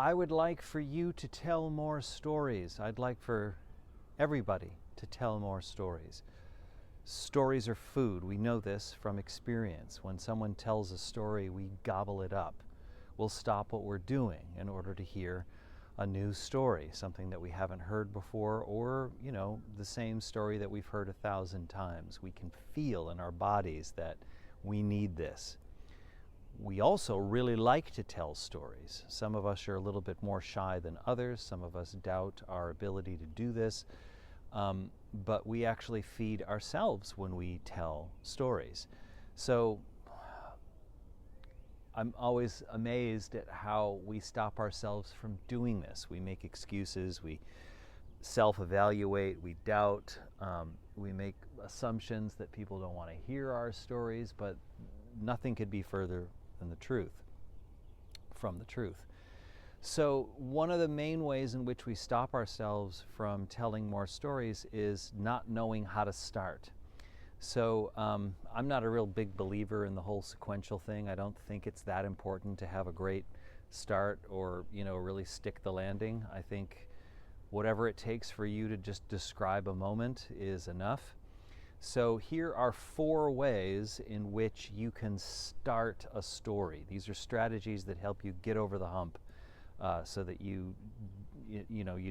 I would like for you to tell more stories. I'd like for everybody to tell more stories. Stories are food. We know this from experience. When someone tells a story, we gobble it up. We'll stop what we're doing in order to hear a new story, something that we haven't heard before, or, the same story that we've heard 1,000 times. We can feel in our bodies that we need this. We also really like to tell stories. Some of us are a little bit more shy than others. Some of us doubt our ability to do this. But we actually feed ourselves when we tell stories. So I'm always amazed at how we stop ourselves from doing this. We make excuses, we self-evaluate, we doubt, we make assumptions that people don't want to hear our stories, but nothing could be further than the truth, from the truth. So one of the main ways in which we stop ourselves from telling more stories is not knowing how to start. So I'm not a real big believer in the whole sequential thing. I don't think it's that important to have a great start or, really stick the landing. I think whatever it takes for you to just describe a moment is enough. So here are 4 ways in which you can start a story. These are strategies that help you get over the hump so that you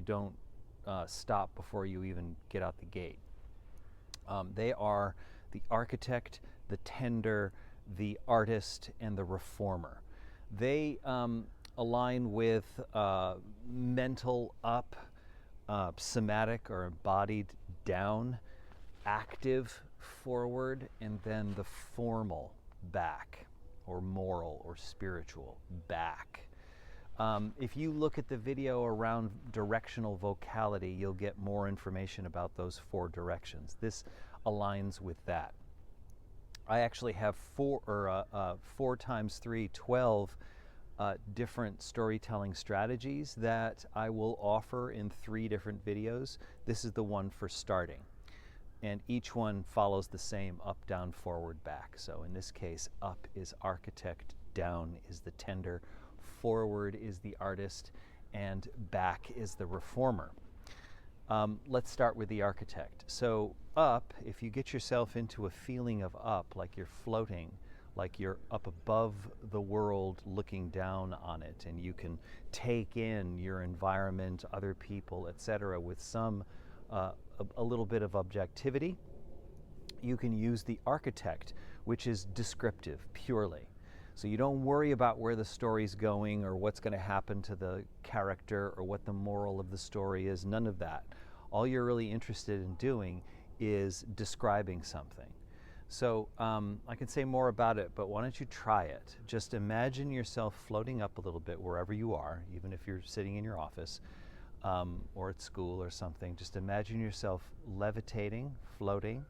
don't stop before you even get out the gate. They are the architect, the tender, the artist, and the reformer. They align with mental up, somatic or embodied down, active forward, and then the formal back, or moral or spiritual back. If you look at the video around directional vocality, you'll get more information about those 4 directions. This aligns with that. I actually have 4 times 3, 12 different storytelling strategies that I will offer in 3 different videos. This is the one for starting. And each one follows the same up, down, forward, back. So in this case, up is architect, down is the tender, forward is the artist, and back is the reformer. Let's start with the architect. So up, if you get yourself into a feeling of up, like you're floating, like you're up above the world looking down on it, and you can take in your environment, other people, etc., with some a little bit of objectivity, you can use the architect, which is descriptive purely. So you don't worry about where the story's going or what's going to happen to the character or what the moral of the story is, none of that. All you're really interested in doing is describing something. So I can say more about it, but why don't you try it? Just imagine yourself floating up a little bit wherever you are, even if you're sitting in your office or at school or something. Just imagine yourself levitating, floating.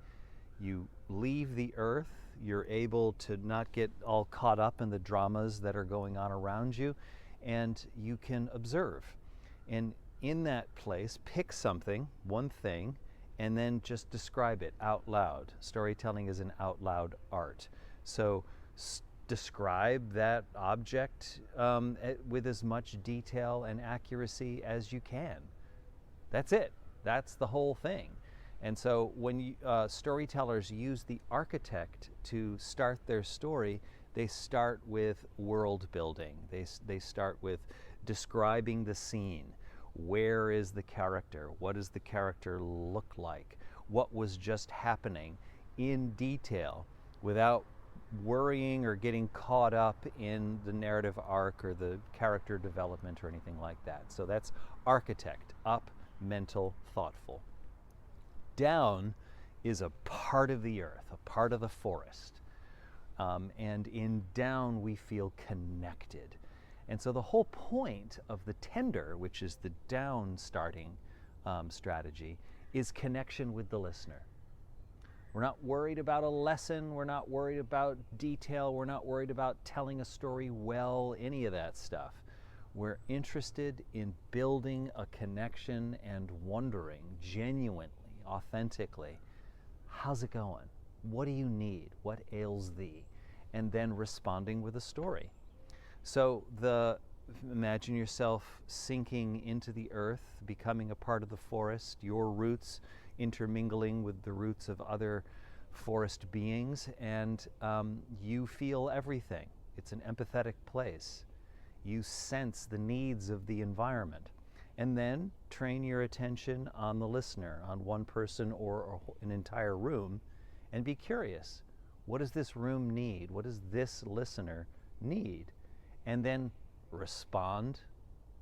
You leave the earth, you're able to not get all caught up in the dramas that are going on around you, and you can observe. And in that place, pick something, one thing, and then just describe it out loud. Storytelling is an out loud art. So describe that object with as much detail and accuracy as you can. That's it. That's the whole thing. And so when storytellers use the architect to start their story, they start with world building. They start with describing the scene. Where is the character? What does the character look like? What was just happening in detail without worrying or getting caught up in the narrative arc or the character development or anything like that. So that's architect, up, mental, thoughtful. Down is a part of the earth, a part of the forest. And in down we feel connected. And so the whole point of the tender, which is the down starting strategy, is connection with the listener. We're not worried about a lesson, we're not worried about detail, we're not worried about telling a story well, any of that stuff. We're interested in building a connection and wondering genuinely, authentically, how's it going? What do you need? What ails thee? And then responding with a story. So the Imagine yourself sinking into the earth, becoming a part of the forest, your roots intermingling with the roots of other forest beings, and you feel everything. It's an empathetic place. You sense the needs of the environment. And then train your attention on the listener, on one person or an entire room, and be curious. What does this room need? What does this listener need? And then respond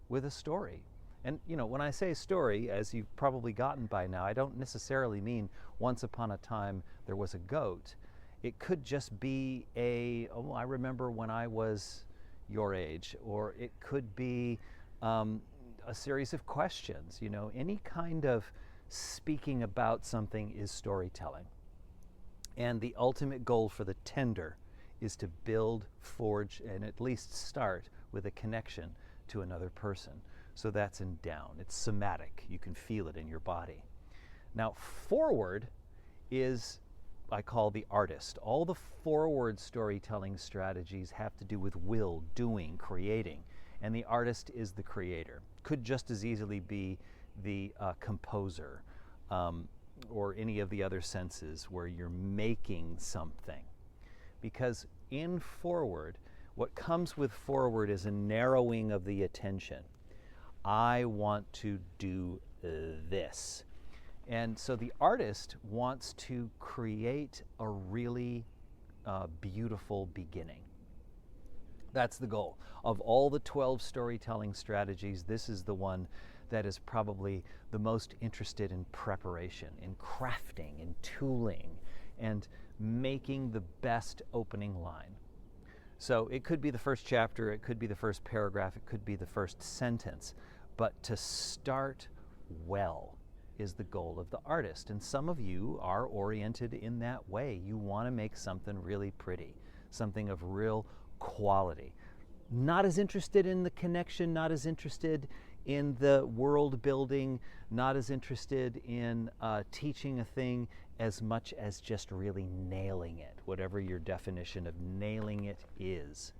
with a story. And when I say story, as you've probably gotten by now, I don't necessarily mean once upon a time there was a goat. It could just be I remember when I was your age, or it could be a series of questions. Any kind of speaking about something is storytelling. And the ultimate goal for the tender is to build, forge, and at least start with a connection to another person. So that's in down. It's somatic. You can feel it in your body. Now, forward is, I call the artist. All the forward storytelling strategies have to do with will, doing, creating. And the artist is the creator. Could just as easily be the composer or any of the other senses where you're making something. Because in forward, what comes with forward is a narrowing of the attention. I want to do this. And so the artist wants to create a really beautiful beginning. That's the goal. Of all the 12 storytelling strategies, this is the one that is probably the most interested in preparation, in crafting, in tooling, and making the best opening line. So it could be the first chapter, it could be the first paragraph, it could be the first sentence, but to start well is the goal of the artist. And some of you are oriented in that way. You want to make something really pretty, something of real quality. Not as interested in the connection, not as interested in the world building, not as interested in teaching a thing as much as just really nailing it, whatever your definition of nailing it is.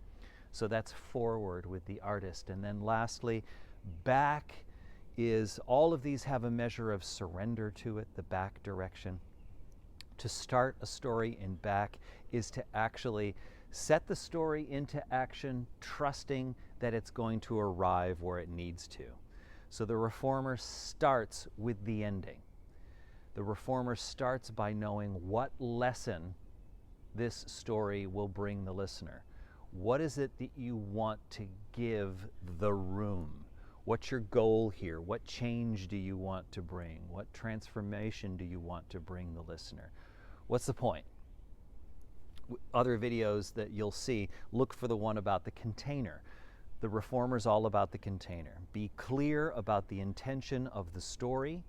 So that's forward with the artist. And then lastly, back is, all of these have a measure of surrender to it, the back direction. To start a story in back is to actually set the story into action, trusting that it's going to arrive where it needs to. So the reformer starts with the ending. The reformer starts by knowing what lesson this story will bring the listener. What is it that you want to give the room? What's your goal here? What change do you want to bring? What transformation do you want to bring the listener? What's the point? Other videos that you'll see, look for the one about the container. The reformer's all about the container. Be clear about the intention of the story.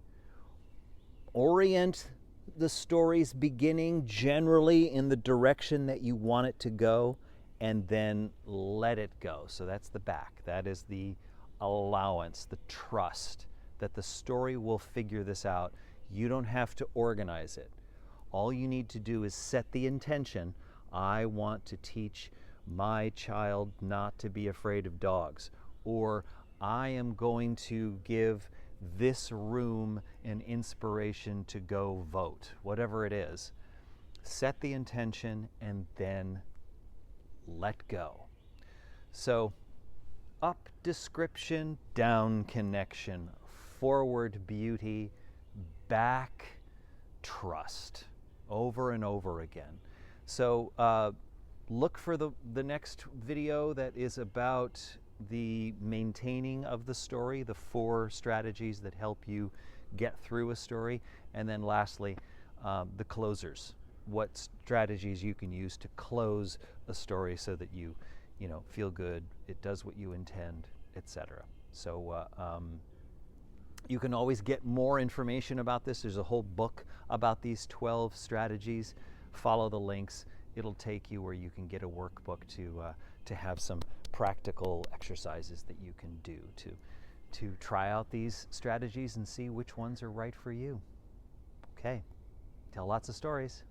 Orient the story's beginning generally in the direction that you want it to go, and then let it go. So that's the back. That is the allowance, the trust that the story will figure this out. You don't have to organize it. All you need to do is set the intention. I want to teach my child not to be afraid of dogs, or I am going to give this room an inspiration to go vote, whatever it is. Set the intention and then let go. So up description, down connection, forward beauty, back trust, over and over again. So look for the next video that is about the maintaining of the story, the 4 strategies that help you get through a story, and then lastly, the closers. What strategies you can use to close a story so that you feel good, it does what you intend, etc. So you can always get more information about this. There's a whole book about these 12 strategies. Follow the links. It'll take you where you can get a workbook to have some practical exercises that you can do to try out these strategies and see which ones are right for you. Okay, tell lots of stories.